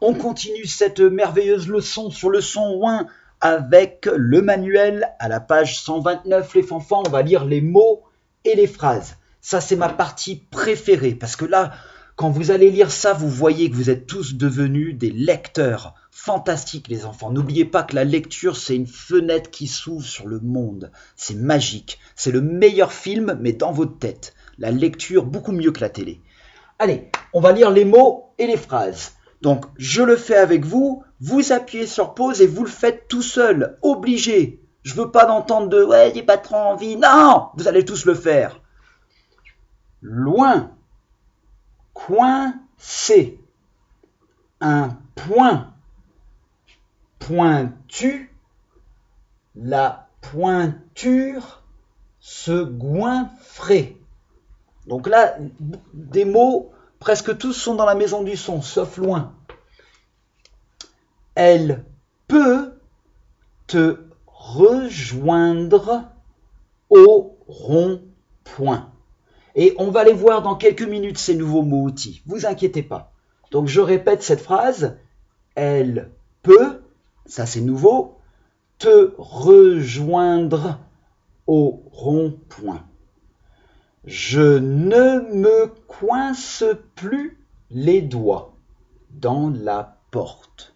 On continue cette merveilleuse leçon sur le son ouin avec le manuel à la page 129. Les fanfans, on va lire les mots et les phrases. Ça, c'est ma partie préférée parce que là, quand vous allez lire ça, vous voyez que vous êtes tous devenus des lecteurs fantastiques, les enfants. N'oubliez pas que la lecture, c'est une fenêtre qui s'ouvre sur le monde. C'est magique. C'est le meilleur film, mais dans votre tête. La lecture, beaucoup mieux que la télé. Allez, on va lire les mots et les phrases. Donc, je le fais avec vous, vous appuyez sur pause et vous le faites tout seul, obligé. Je veux pas d'entendre de « ouais, j'ai pas trop envie ». Non, vous allez tous le faire. Loin, coincé, un point, pointu, la pointure se goinfrer. Donc là, des mots, presque tous sont dans la maison du son, sauf loin. Elle peut te rejoindre au rond-point. Et on va les voir dans quelques minutes, ces nouveaux mots-outils. Vous inquiétez pas. Donc je répète cette phrase. Elle peut, ça c'est nouveau, te rejoindre au rond-point. Je ne me coince plus les doigts dans la porte.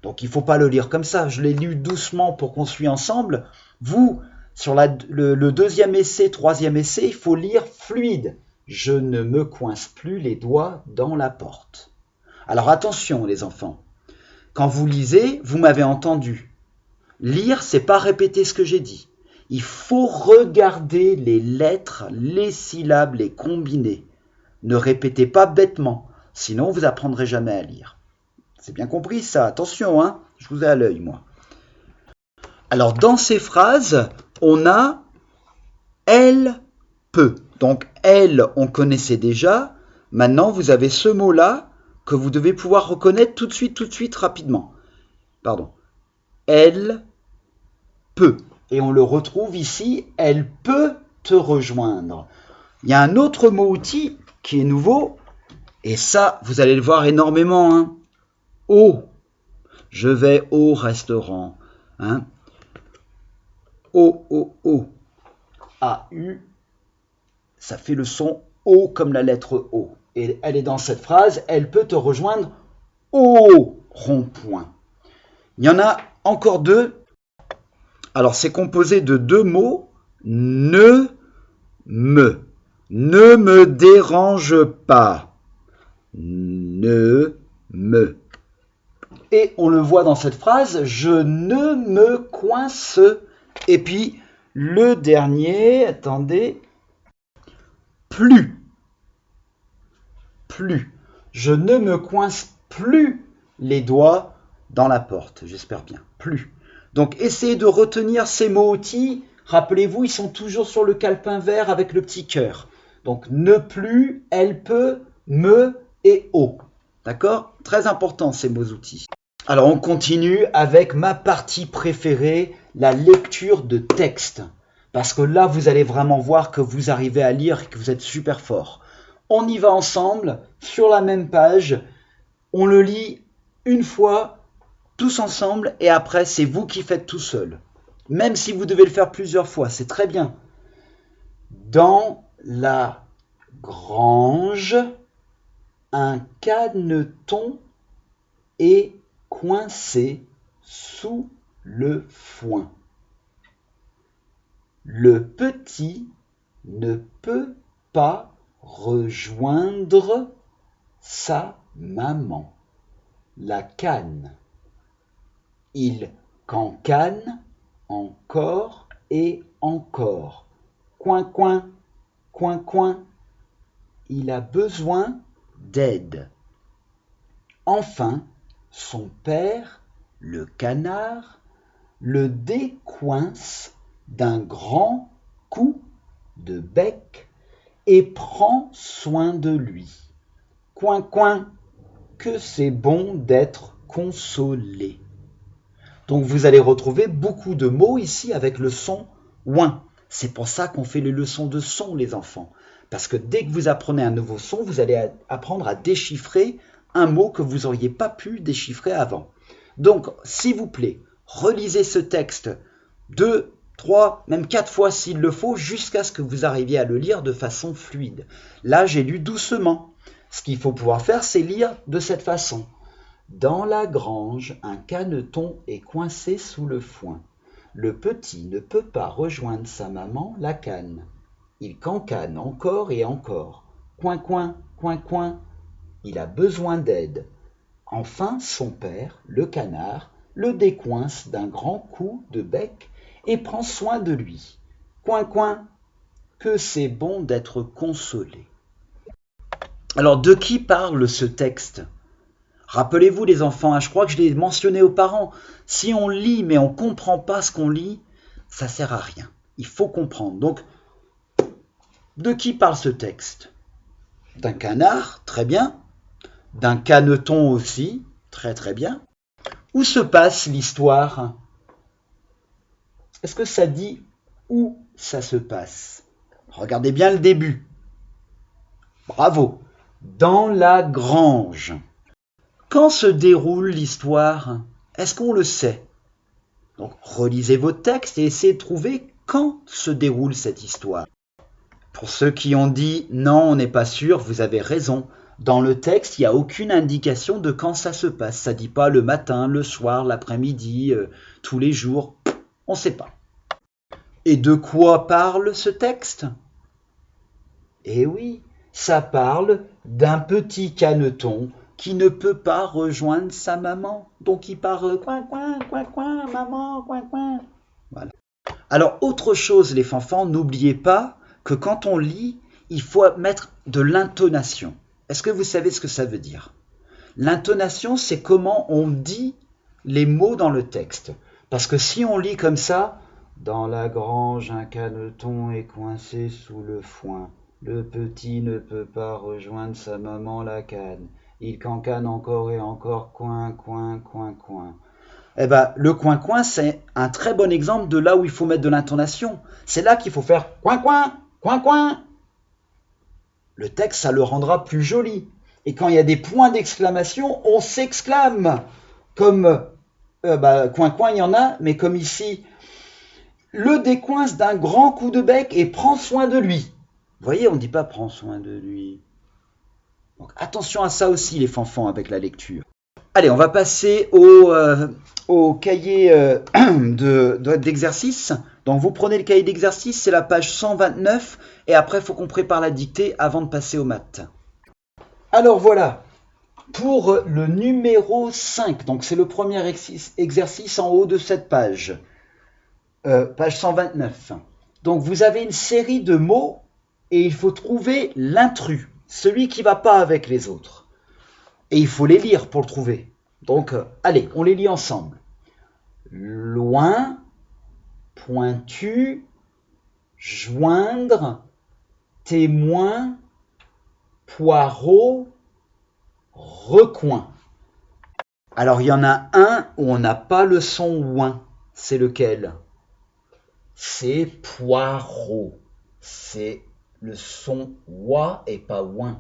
Donc il ne faut pas le lire comme ça. Je l'ai lu doucement pour qu'on suive ensemble. Vous, sur le deuxième essai, troisième essai, il faut lire fluide. Je ne me coince plus les doigts dans la porte. Alors attention les enfants. Quand vous lisez, vous m'avez entendu. Lire, c'est pas répéter ce que j'ai dit. Il faut regarder les lettres, les syllabes, les combiner. Ne répétez pas bêtement, sinon vous n'apprendrez jamais à lire. C'est bien compris ça, attention, hein, je vous ai à l'œil moi. Alors dans ces phrases, on a « elle peut ». Donc « elle », on connaissait déjà. Maintenant, vous avez ce mot-là que vous devez pouvoir reconnaître tout de suite, rapidement. Pardon. « Elle peut ». Et on le retrouve ici, elle peut te rejoindre. Il y a un autre mot-outil qui est nouveau, et ça, vous allez le voir énormément. Hein. Au. Je vais au restaurant. Hein. Au. A-U. Ça fait le son O comme la lettre O. Et elle est dans cette phrase, elle peut te rejoindre au rond-point. Il y en a encore deux. Alors, c'est composé de deux mots, ne me dérange pas, ne me. Et on le voit dans cette phrase, je ne me coince. Et puis, le dernier, attendez, plus. Je ne me coince plus les doigts dans la porte, j'espère bien, plus. Donc, essayez de retenir ces mots-outils. Rappelez-vous, ils sont toujours sur le calepin vert avec le petit cœur. Donc, ne plus, elle peut, me et au. D'accord? Très important, ces mots-outils. Alors, on continue avec ma partie préférée, la lecture de texte. Parce que là, vous allez vraiment voir que vous arrivez à lire et que vous êtes super fort. On y va ensemble, sur la même page. On le lit une fois, tous ensemble, et après, c'est vous qui faites tout seul. Même si vous devez le faire plusieurs fois, c'est très bien. Dans la grange, un caneton est coincé sous le foin. Le petit ne peut pas rejoindre sa maman. La canne. Il cancane encore et encore. Coin, coin, coin, coin. Il a besoin d'aide. Enfin, son père, le canard, le décoince d'un grand coup de bec et prend soin de lui. Coin, coin, que c'est bon d'être consolé. Donc vous allez retrouver beaucoup de mots ici avec le son ouin. C'est pour ça qu'on fait les leçons de son, les enfants. Parce que dès que vous apprenez un nouveau son, vous allez apprendre à déchiffrer un mot que vous n'auriez pas pu déchiffrer avant. Donc, s'il vous plaît, relisez ce texte 2, 3, même 4 fois s'il le faut, jusqu'à ce que vous arriviez à le lire de façon fluide. Là, j'ai lu doucement. Ce qu'il faut pouvoir faire, c'est lire de cette façon. Dans la grange, un caneton est coincé sous le foin. Le petit ne peut pas rejoindre sa maman, la canne. Il cancane encore et encore. Coin, coin, coin, coin. Il a besoin d'aide. Enfin, son père, le canard, le décoince d'un grand coup de bec et prend soin de lui. Coin, coin, que c'est bon d'être consolé. Alors, de qui parle ce texte ? Rappelez-vous les enfants, je crois que je l'ai mentionné aux parents, si on lit mais on ne comprend pas ce qu'on lit, ça ne sert à rien. Il faut comprendre. Donc, de qui parle ce texte ? D'un canard, très bien. D'un caneton aussi, très très bien. Où se passe l'histoire ? Est-ce que ça dit où ça se passe ? Regardez bien le début. Bravo. Dans la grange. Quand se déroule l'histoire ? Est-ce qu'on le sait ? Donc relisez votre texte et essayez de trouver quand se déroule cette histoire. Pour ceux qui ont dit non, on n'est pas sûr, vous avez raison. Dans le texte, il n'y a aucune indication de quand ça se passe. Ça ne dit pas le matin, le soir, l'après-midi, tous les jours. On ne sait pas. Et de quoi parle ce texte ? Eh oui, ça parle d'un petit caneton qui ne peut pas rejoindre sa maman. Donc il parle coin, coin, coin, coin, maman, coin, coin. Voilà. Alors autre chose les fanfans, n'oubliez pas que quand on lit, il faut mettre de l'intonation. Est-ce que vous savez ce que ça veut dire ? L'intonation, c'est comment on dit les mots dans le texte. Parce que si on lit comme ça, dans la grange, un caneton est coincé sous le foin. Le petit ne peut pas rejoindre sa maman la canne. Il cancane encore et encore, coin, coin, coin, coin. Eh ben, le coin, coin, c'est un très bon exemple de là où il faut mettre de l'intonation. C'est là qu'il faut faire coin, coin, coin, coin. Le texte, ça le rendra plus joli. Et quand il y a des points d'exclamation, on s'exclame. Comme coin, coin, il y en a, mais comme ici, le décoince d'un grand coup de bec et prend soin de lui. Vous voyez, on ne dit pas prends soin de lui. Donc attention à ça aussi les fanfans avec la lecture. Allez, on va passer au cahier d'exercice. Donc vous prenez le cahier d'exercice, c'est la page 129, et après il faut qu'on prépare la dictée avant de passer aux maths. Alors voilà, pour le numéro 5, donc c'est le premier exercice en haut de cette page, page 129. Donc vous avez une série de mots et il faut trouver l'intrus, celui qui ne va pas avec les autres. Et il faut les lire pour le trouver. Donc, allez, on les lit ensemble. Loin, pointu, joindre, témoin, poireau, recoin. Alors, il y en a un où on n'a pas le son ouin. C'est lequel ? C'est poireau. C'est le son oie et pas ouin.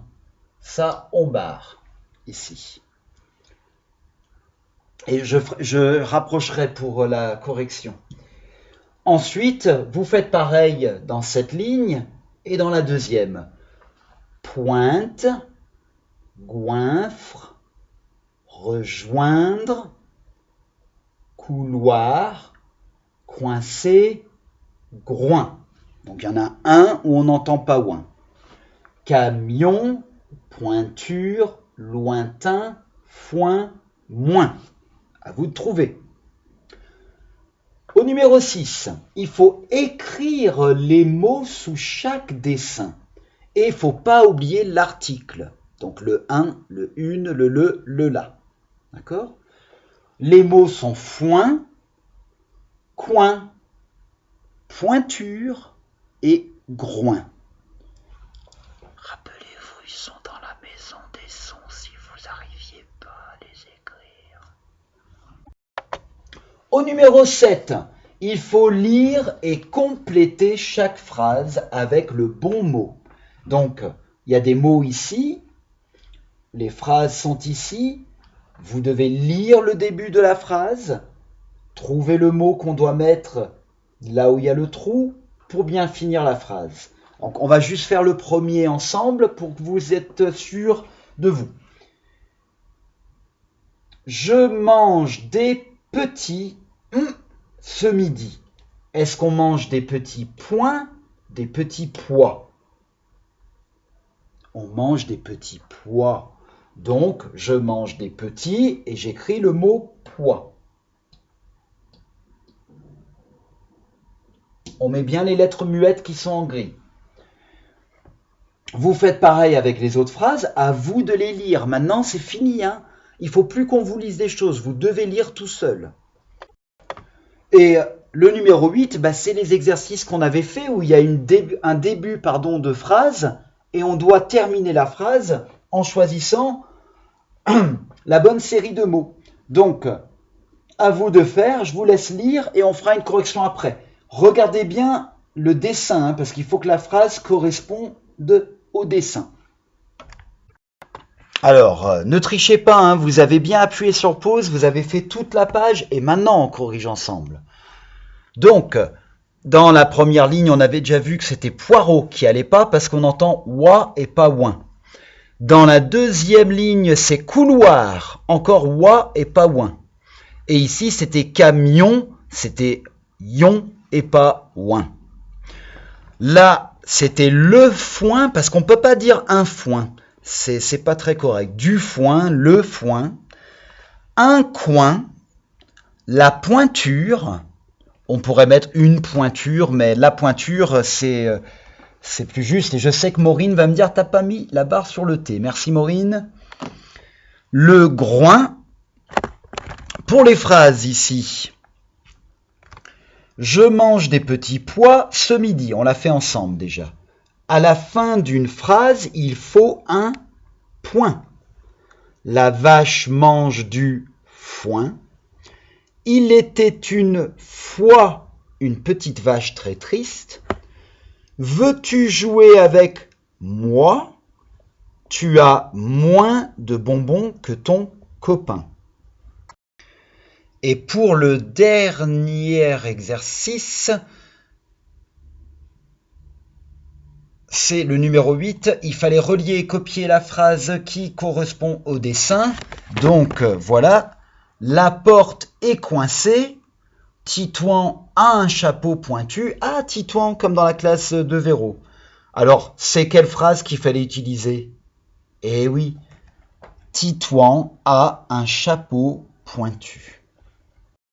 Ça, on barre ici. Et je rapprocherai pour la correction. Ensuite, vous faites pareil dans cette ligne et dans la deuxième. Pointe, goinfre, rejoindre, couloir, coincé, groin. Donc il y en a un où on n'entend pas ouin. Camion, pointure, lointain, foin, moins. À vous de trouver. Au numéro 6, il faut écrire les mots sous chaque dessin. Et il ne faut pas oublier l'article. Donc le 1, le une, le la. D'accord ? Les mots sont foin, coin, pointure et groin. Rappelez-vous, ils sont dans la maison des sons si vous n'arriviez pas à les écrire. Au numéro 7, il faut lire et compléter chaque phrase avec le bon mot. Donc, il y a des mots ici. les phrases sont ici. Vous devez lire le début de la phrase, trouver le mot qu'on doit mettre là où il y a le trou pour bien finir la phrase. Donc on va juste faire le premier ensemble pour que vous êtes sûr de vous. Je mange des petits ce midi. Est-ce qu'on mange des petits pois, des petits pois? On mange des petits pois. Donc, je mange des petits et j'écris le mot pois. On met bien les lettres muettes qui sont en gris. Vous faites pareil avec les autres phrases, à vous de les lire. Maintenant, c'est fini, hein. Il ne faut plus qu'on vous lise des choses, vous devez lire tout seul. Et le numéro 8, c'est les exercices qu'on avait fait où il y a un début de phrase et on doit terminer la phrase en choisissant la bonne série de mots. Donc, à vous de faire, je vous laisse lire et on fera une correction après. Regardez bien le dessin, parce qu'il faut que la phrase corresponde au dessin. Alors, ne trichez pas, hein, vous avez bien appuyé sur pause, vous avez fait toute la page et maintenant on corrige ensemble. Donc, dans la première ligne, on avait déjà vu que c'était poireau qui allait pas parce qu'on entend ouah et pas ouin. Dans la deuxième ligne, c'est couloir, encore ouah et pas ouin. Et ici, c'était camion, c'était yon et pas ouin. Là, c'était le foin, parce qu'on ne peut pas dire un foin. C'est pas très correct. Du foin, le foin. Un coin, la pointure. On pourrait mettre une pointure, mais la pointure, c'est plus juste. Et je sais que Maureen va me dire, t'as pas mis la barre sur le T. Merci Maureen. Le groin. Pour les phrases ici, je mange des petits pois ce midi. On l'a fait ensemble déjà. À la fin d'une phrase, il faut un point. La vache mange du foin. Il était une fois une petite vache très triste. Veux-tu jouer avec moi? Tu as moins de bonbons que ton copain. Et pour le dernier exercice, c'est le numéro 8. Il fallait relier et copier la phrase qui correspond au dessin. Donc voilà, la porte est coincée. Titouan a un chapeau pointu. Ah, Titouan, comme dans la classe de Véro. Alors, c'est quelle phrase qu'il fallait utiliser? Eh oui, Titouan a un chapeau pointu.